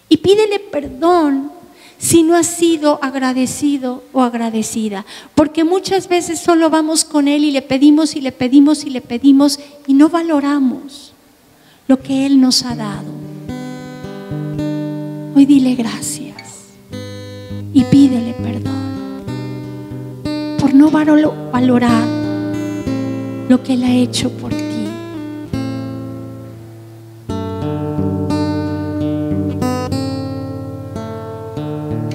[SPEAKER 1] y pídele perdón si no has sido agradecido o agradecida, porque muchas veces solo vamos con Él y le pedimos y le pedimos y le pedimos y no valoramos lo que Él nos ha dado. Hoy dile gracias y pídele perdón por no valorar lo que Él ha hecho por ti.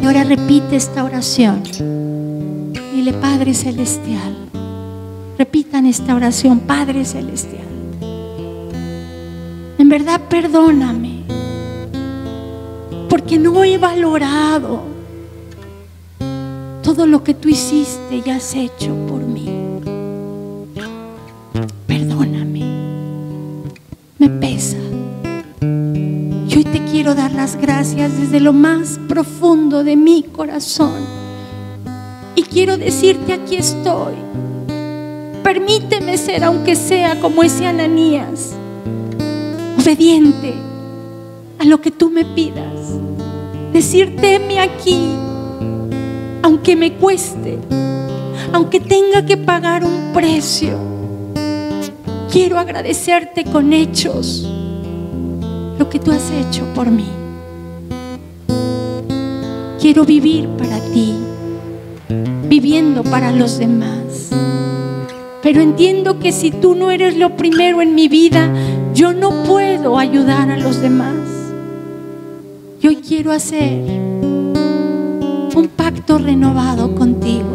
[SPEAKER 1] Y ahora repite esta oración. Dile: Padre Celestial. Repitan esta oración: Padre Celestial, en verdad perdóname porque no he valorado todo lo que tú hiciste y has hecho por mí. Perdóname, me pesa. Y hoy te quiero dar las gracias desde lo más profundo de mi corazón. Y quiero decirte: aquí estoy. Permíteme ser, aunque sea como ese Ananías, obediente a lo que tú me pidas. Decirte: heme aquí, aunque me cueste, aunque tenga que pagar un precio. Quiero agradecerte con hechos lo que tú has hecho por mí. Quiero vivir para ti, viviendo para los demás. Pero entiendo que si tú no eres lo primero en mi vida, yo no puedo ayudar a los demás. Y hoy quiero hacer un pacto renovado contigo,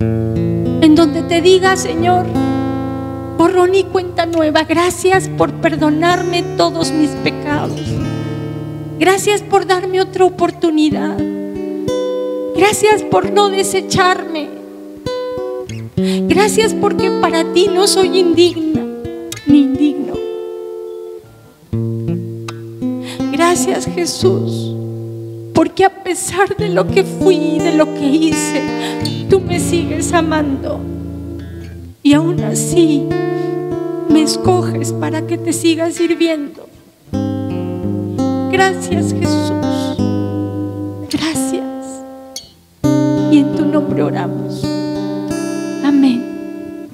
[SPEAKER 1] en donde te diga: Señor, borrón y cuenta nueva. Gracias por perdonarme todos mis pecados. Gracias por darme otra oportunidad. Gracias por no desecharme. Gracias porque para ti no soy indigna ni indigno. Gracias, Jesús, porque a pesar de lo que fui y de lo que hice, tú me sigues amando. Y aún así me escoges para que te siga sirviendo. Gracias, Jesús. Gracias. Y en tu nombre oramos. Amén.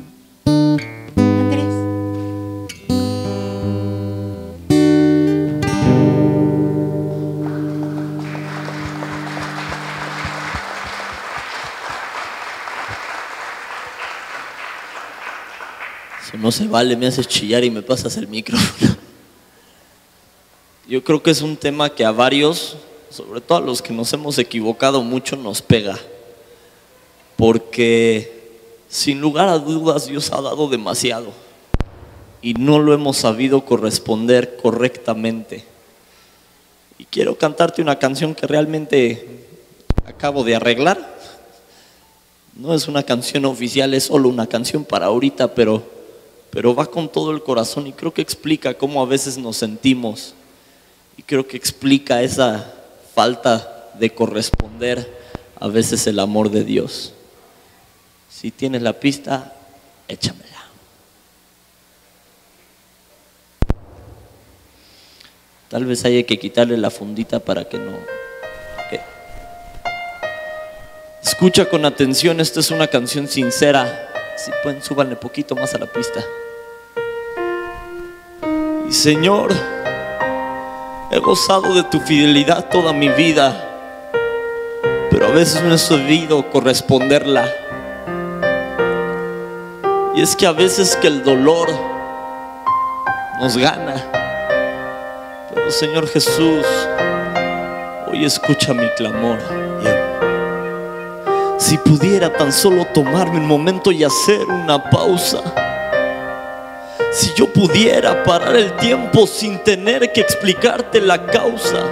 [SPEAKER 1] Andrés.
[SPEAKER 2] Eso no se vale, me haces chillar y me pasas el micrófono. Yo creo que es un tema que a varios, sobre todo a los que nos hemos equivocado mucho, nos pega. Porque sin lugar a dudas Dios ha dado demasiado y no lo hemos sabido corresponder correctamente. Y quiero cantarte una canción que realmente acabo de arreglar. No es una canción oficial, es solo una canción para ahorita, pero va con todo el corazón y creo que explica cómo a veces nos sentimos. Y creo que explica esa falta de corresponder a veces el amor de Dios. Si tienes la pista, échamela. Tal vez haya que quitarle la fundita para que no... Okay. Escucha con atención, esta es una canción sincera. Si pueden, súbanle poquito más a la pista. Y Señor, he gozado de tu fidelidad toda mi vida, pero a veces no he sabido corresponderla. Y es que a veces que el dolor nos gana. Pero Señor Jesús, hoy escucha mi clamor. Si pudiera tan solo tomarme un momento y hacer una pausa. Si yo pudiera parar el tiempo sin tener que explicarte la causa.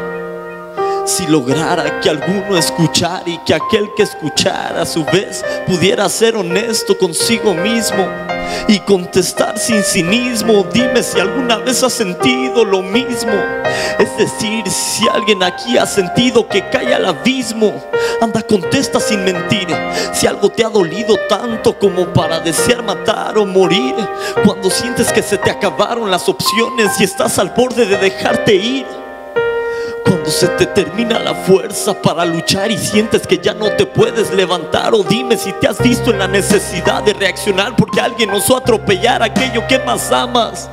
[SPEAKER 2] Si lograra que alguno escuchara y que aquel que escuchara a su vez pudiera ser honesto consigo mismo y contestar sin cinismo. Dime si alguna vez has sentido lo mismo. Es decir, si alguien aquí ha sentido que cae al abismo. Anda, contesta sin mentir. Si algo te ha dolido tanto como para desear matar o morir. Cuando sientes que se te acabaron las opciones y estás al borde de dejarte ir. Cuando se te termina la fuerza para luchar y sientes que ya no te puedes levantar. O dime si te has visto en la necesidad de reaccionar porque alguien osó atropellar aquello que más amas.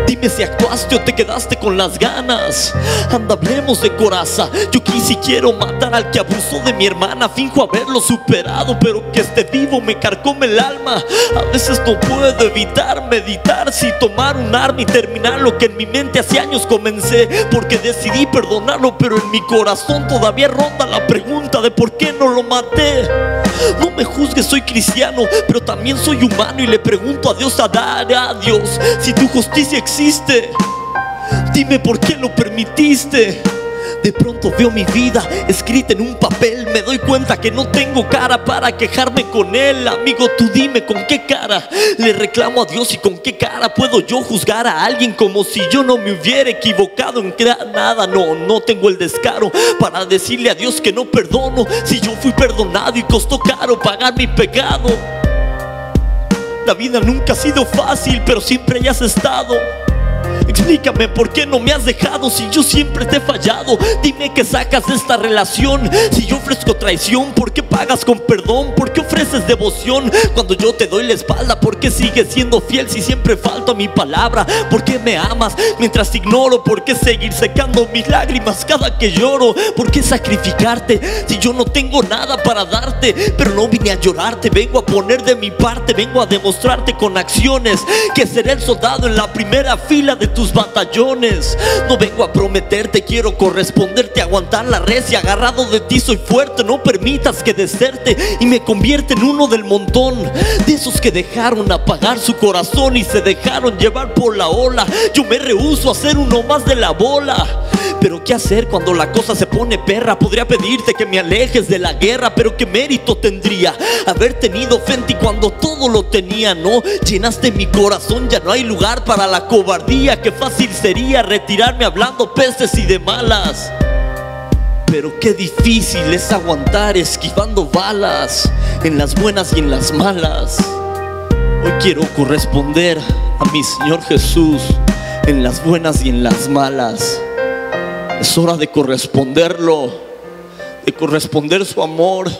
[SPEAKER 2] Dime si actuaste o te quedaste con las ganas. Anda, hablemos de coraza. Yo quise y quiero matar al que abusó de mi hermana. Finjo haberlo superado, pero que esté vivo me carcome el alma. A veces no puedo evitar meditar, si tomar un arma y terminar lo que en mi mente hace años comencé. Porque decidí perdonarlo, pero en mi corazón todavía ronda la pregunta de por qué no lo maté. No me juzgues, soy cristiano, pero también soy humano y le pregunto a Dios, a Dios, si tu justicia existe. Dime por qué lo permitiste. De pronto veo mi vida escrita en un papel. Me doy cuenta que no tengo cara para quejarme con él. Amigo, tú dime con qué cara le reclamo a Dios y con qué cara puedo yo juzgar a alguien como si yo no me hubiera equivocado en nada. No tengo el descaro para decirle a Dios que no perdono si yo fui perdonado y costó caro pagar mi pecado. La vida nunca ha sido fácil, pero siempre hayas estado. Explícame por qué no me has dejado si yo siempre te he fallado. Dime qué sacas de esta relación. Si yo ofrezco traición, ¿por qué pagas con perdón? ¿Por qué ofreces devoción cuando yo te doy la espalda? ¿Por qué sigues siendo fiel si siempre falto a mi palabra? ¿Por qué me amas mientras te ignoro? ¿Por qué seguir secando mis lágrimas cada que lloro? ¿Por qué sacrificarte si yo no tengo nada para darte? Pero no vine a llorarte, vengo a poner de mi parte. Vengo a demostrarte con acciones que seré el soldado en la primera fila de tus batallones. No vengo a prometerte, quiero corresponderte, aguantar la recia. Agarrado de ti soy fuerte, no permitas que deserte y me convierta en uno del montón, de esos que dejaron apagar su corazón y se dejaron llevar por la ola. Yo me rehúso a ser uno más de la bola. Pero qué hacer cuando la cosa se pone perra. Podría pedirte que me alejes de la guerra, pero qué mérito tendría haber tenido fe en ti cuando todo lo tenía. No, llenaste mi corazón, ya no hay lugar para la cobardía. Qué fácil sería retirarme hablando pestes y de malas, pero qué difícil es aguantar esquivando balas, en las buenas y en las malas. Hoy quiero corresponder a mi Señor Jesús, en las buenas y en las malas. Es hora de corresponderlo, de corresponder su amor,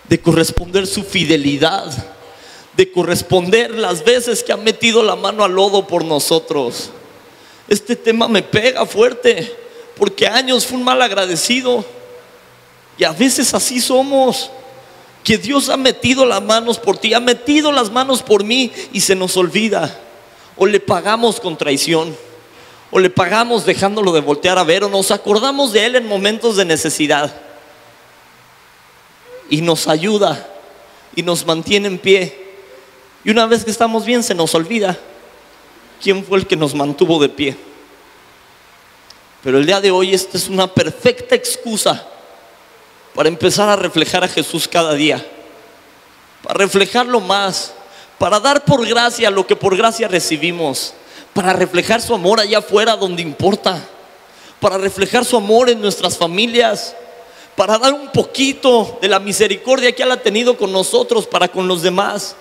[SPEAKER 2] de corresponder su fidelidad, de corresponder las veces que ha metido la mano al lodo por nosotros. Este tema me pega fuerte, porque años fui un mal agradecido. Y a veces así somos, que Dios ha metido las manos por ti, ha metido las manos por mí, y se nos olvida. O le pagamos con traición, o le pagamos dejándolo de voltear a ver, o nos acordamos de Él en momentos de necesidad y nos ayuda y nos mantiene en pie. Y una vez que estamos bien, se nos olvida quién fue el que nos mantuvo de pie. Pero el día de hoy esta es una perfecta excusa para empezar a reflejar a Jesús cada día, para reflejarlo más, para dar por gracia lo que por gracia recibimos, para reflejar su amor allá afuera donde importa, para reflejar su amor en nuestras familias, para dar un poquito de la misericordia que Él ha tenido con nosotros para con los demás.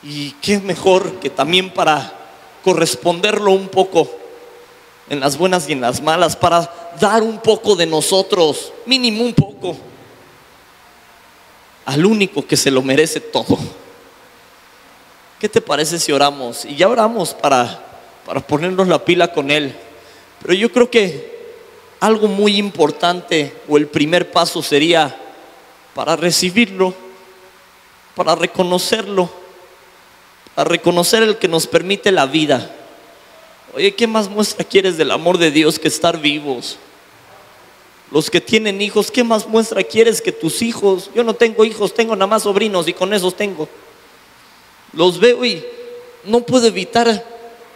[SPEAKER 2] Y qué mejor que también para corresponderlo un poco en las buenas y en las malas, para dar un poco de nosotros, mínimo un poco, al único que se lo merece todo. ¿Qué te parece si oramos? Y ya oramos para ponernos la pila con Él. Pero yo creo que algo muy importante, o el primer paso, sería para recibirlo, para reconocerlo, a reconocer el que nos permite la vida. Oye, ¿qué más muestra quieres del amor de Dios que estar vivos? Los que tienen hijos, ¿qué más muestra quieres que tus hijos? Yo no tengo hijos, tengo nada más sobrinos, y con esos tengo. Los veo y no puedo evitar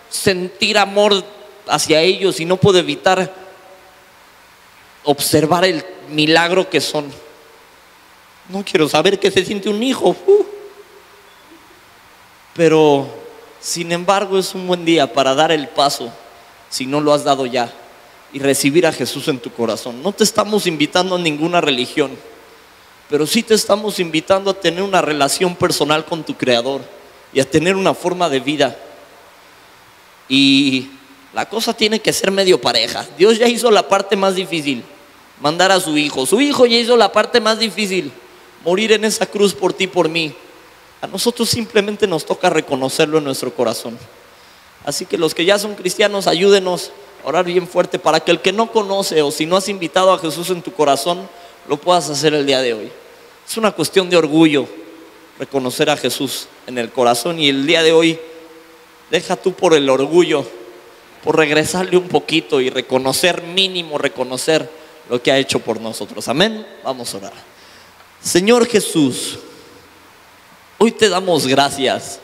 [SPEAKER 2] sentir amor hacia ellos, y no puedo evitar observar el milagro que son. No quiero saber qué se siente un hijo. Pero sin embargo es un buen día para dar el paso, si no lo has dado ya, y recibir a Jesús en tu corazón. No te estamos invitando a ninguna religión, pero sí te estamos invitando a tener una relación personal con tu Creador y a tener una forma de vida. Y la cosa tiene que ser medio pareja. Dios ya hizo la parte más difícil, mandar a su hijo. Su hijo ya hizo la parte más difícil, morir en esa cruz por ti, por mí. A nosotros simplemente nos toca reconocerlo en nuestro corazón. Así que los que ya son cristianos, ayúdenos a orar bien fuerte para que el que no conoce, o si no has invitado a Jesús en tu corazón, lo puedas hacer el día de hoy. Es una cuestión de orgullo reconocer a Jesús en el corazón, y el día de hoy deja tú por el orgullo, por regresarle un poquito y reconocer, mínimo reconocer lo que ha hecho por nosotros. Amén. Vamos a orar. Señor Jesús, hoy te damos gracias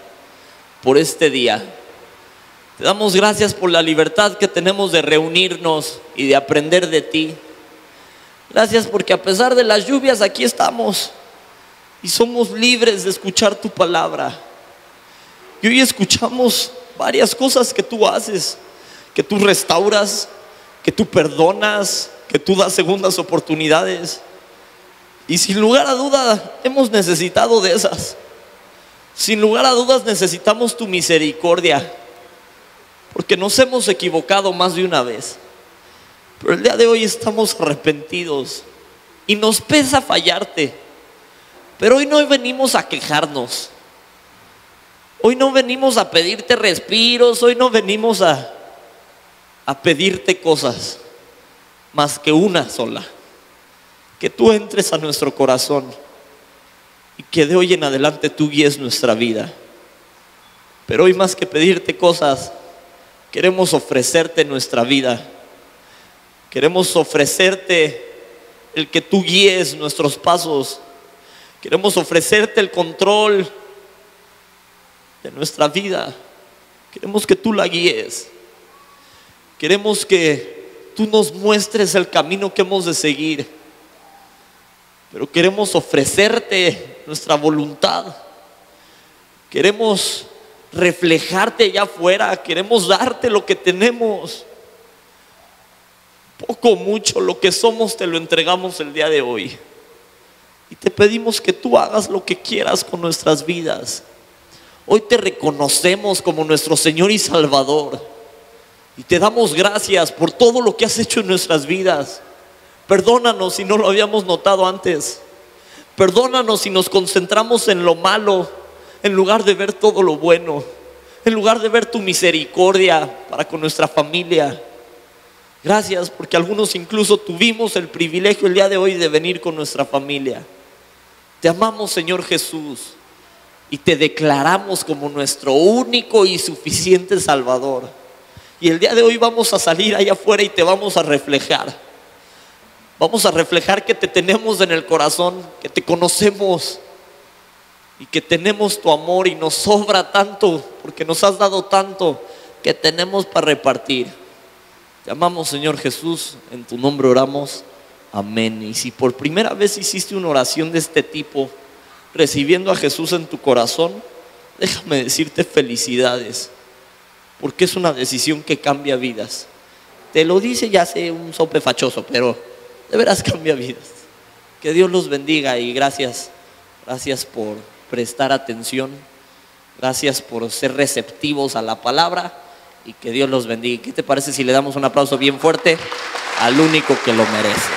[SPEAKER 2] por este día. Te damos gracias por la libertad que tenemos de reunirnos y de aprender de ti. Gracias porque a pesar de las lluvias aquí estamos y somos libres de escuchar tu palabra. Y hoy escuchamos varias cosas que tú haces, que tú restauras, que tú perdonas, que tú das segundas oportunidades. Y sin lugar a duda hemos necesitado de esas. Sin lugar a dudas necesitamos tu misericordia. porque nos hemos equivocado más de una vez. Pero el día de hoy estamos arrepentidos y nos pesa fallarte. Pero hoy no venimos a quejarnos. Hoy no venimos a pedirte respiros. Hoy no venimos a pedirte cosas más que una sola: que tú entres a nuestro corazón y que de hoy en adelante tú guíes nuestra vida. Pero hoy, más que pedirte cosas, queremos ofrecerte nuestra vida. Queremos ofrecerte el que tú guíes nuestros pasos. Queremos ofrecerte el control de nuestra vida. Queremos que tú la guíes. Queremos que tú nos muestres el camino que hemos de seguir. Pero queremos ofrecerte nuestra voluntad. Queremos reflejarte allá afuera. Queremos darte lo que tenemos. Poco o mucho, lo que somos te lo entregamos el día de hoy. Y te pedimos que tú hagas lo que quieras con nuestras vidas. Hoy te reconocemos como nuestro Señor y Salvador. Y te damos gracias por todo lo que has hecho en nuestras vidas. Perdónanos si no lo habíamos notado antes. Perdónanos si nos concentramos en lo malo en lugar de ver todo lo bueno. En lugar de ver tu misericordia para con nuestra familia. Gracias porque algunos incluso tuvimos el privilegio el día de hoy de venir con nuestra familia. Te amamos, Señor Jesús, y te declaramos como nuestro único y suficiente Salvador. Y el día de hoy vamos a salir allá afuera y te vamos a reflejar. Vamos a reflejar que te tenemos en el corazón, que te conocemos y que tenemos tu amor y nos sobra tanto porque nos has dado tanto que tenemos para repartir. Te amamos, Señor Jesús, en tu nombre oramos, amén. Y si por primera vez hiciste una oración de este tipo, recibiendo a Jesús en tu corazón, déjame decirte felicidades, porque es una decisión que cambia vidas. Te lo dice ya sé un sope fachoso, pero de veras cambia vidas. Que Dios los bendiga y gracias por prestar atención, gracias por ser receptivos a la palabra. Y que Dios los bendiga. ¿Qué te parece si le damos un aplauso bien fuerte al único que lo merece?